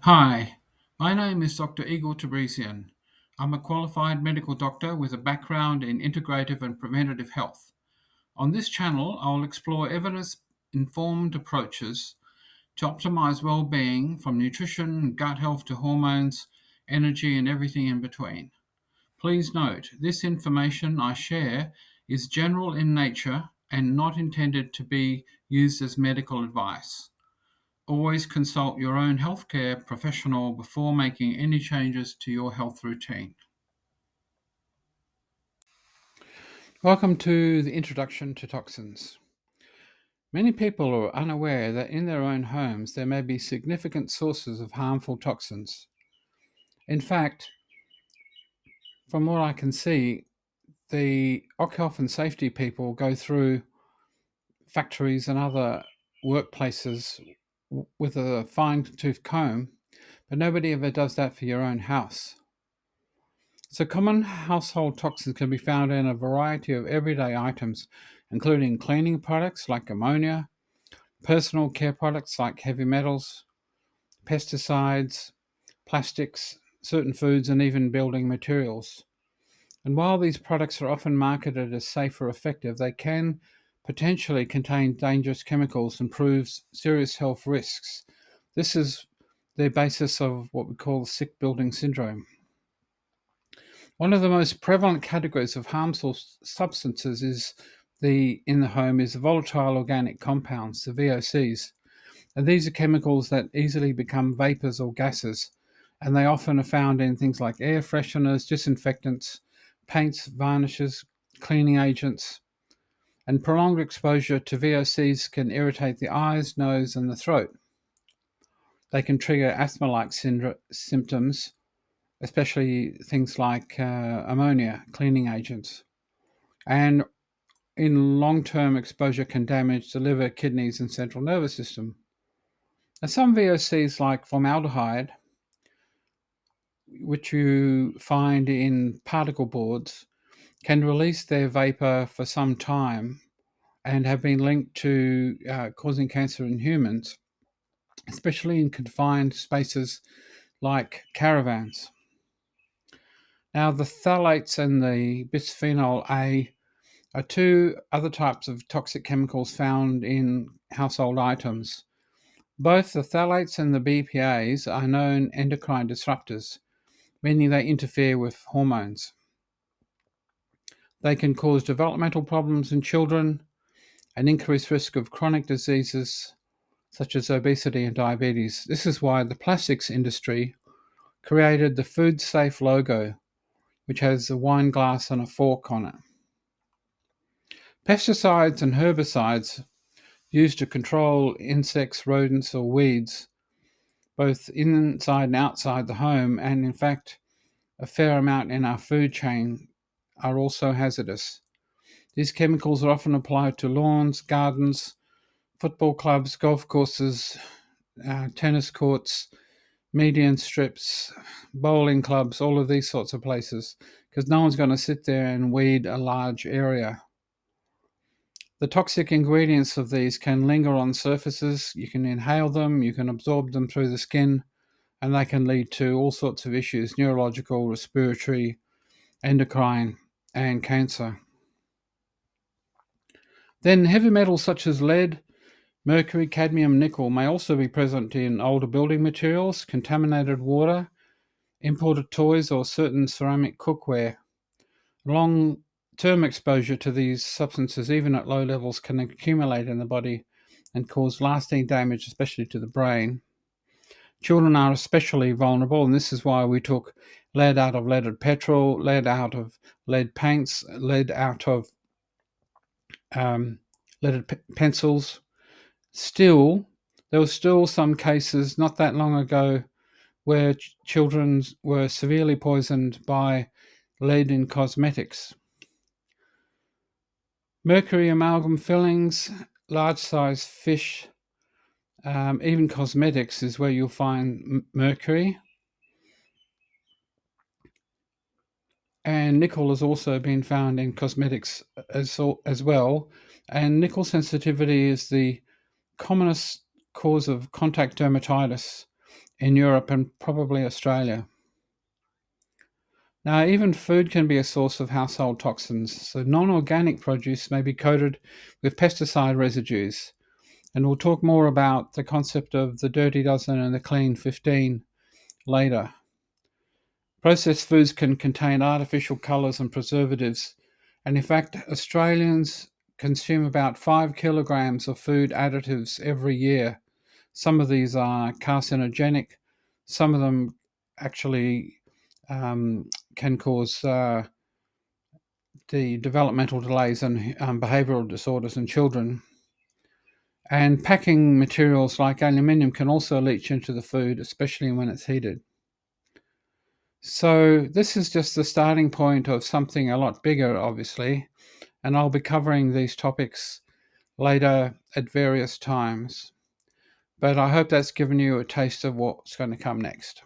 Hi, my name is Dr. Igor Tabrizian. I'm a qualified medical doctor with a background in integrative and preventative health. On this channel, I'll explore evidence informed approaches to optimize well being from nutrition, gut health to hormones, energy, and everything in between. Please note, this information I share is general in nature and not intended to be used as medical advice. Always consult your own healthcare professional before making any changes to your health routine. Welcome to the introduction to toxins. Many people are unaware that in their own homes there may be significant sources of harmful toxins. In fact, from what I can see, the health and safety people go through factories and other workplaces with a fine tooth comb, but nobody ever does that for your own house. So, common household toxins can be found in a variety of everyday items, including cleaning products like ammonia, personal care products like heavy metals, pesticides, plastics, certain foods, and even building materials. And while these products are often marketed as safe or effective, they can potentially contain dangerous chemicals and prove serious health risks. This is the basis of what we call sick building syndrome. One of the most prevalent categories of harmful substances in the home is volatile organic compounds, the VOCs. And these are chemicals that easily become vapors or gases, and they often are found in things like air fresheners, disinfectants, paints, varnishes, cleaning agents. And prolonged exposure to VOCs can irritate the eyes, nose, and the throat. They can trigger asthma-like symptoms, especially things like ammonia, cleaning agents. And in long-term exposure can damage the liver, kidneys, and central nervous system. And some VOCs like formaldehyde, which you find in particle boards, can release their vapor for some time and have been linked to causing cancer in humans, especially in confined spaces like caravans. Now, the phthalates and the bisphenol A are two other types of toxic chemicals found in household items. Both the phthalates and the BPAs are known endocrine disruptors, meaning they interfere with hormones. They can cause developmental problems in children, an increased risk of chronic diseases such as obesity and diabetes. This is why the plastics industry created the Food Safe logo, which has a wine glass and a fork on it. Pesticides and herbicides used to control insects, rodents, or weeds, both inside and outside the home, and in fact, a fair amount in our food chain, are also hazardous. These chemicals are often applied to lawns, gardens, football clubs, golf courses, tennis courts, median strips, bowling clubs, all of these sorts of places, because no one's going to sit there and weed a large area. The toxic ingredients of these can linger on surfaces. You can inhale them, you can absorb them through the skin, and they can lead to all sorts of issues: neurological, respiratory, endocrine, and cancer. Then heavy metals such as lead, mercury, cadmium, nickel may also be present in older building materials, contaminated water, imported toys, or certain ceramic cookware. Long-term exposure to these substances, even at low levels, can accumulate in the body and cause lasting damage, especially to the brain. Children are especially vulnerable, and this is why we took lead out of leaded petrol, lead out of lead paints, lead out of leaded pencils. Still, there were still some cases not that long ago where children were severely poisoned by lead in cosmetics. Mercury amalgam fillings, large-sized fish, even cosmetics is where you'll find mercury. And nickel has also been found in cosmetics as well. And nickel sensitivity is the commonest cause of contact dermatitis in Europe and probably Australia. Now, even food can be a source of household toxins. So, non organic produce may be coated with pesticide residues. And we'll talk more about the concept of the dirty dozen and the clean 15 later. Processed foods can contain artificial colours and preservatives. And in fact, Australians consume about 5 kilograms of food additives every year. Some of these are carcinogenic, some of them actually can cause the developmental delays and behavioural disorders in children. And packing materials like aluminium can also leach into the food, especially when it's heated. So this is just the starting point of something a lot bigger, obviously, and I'll be covering these topics later at various times. But I hope that's given you a taste of what's going to come next.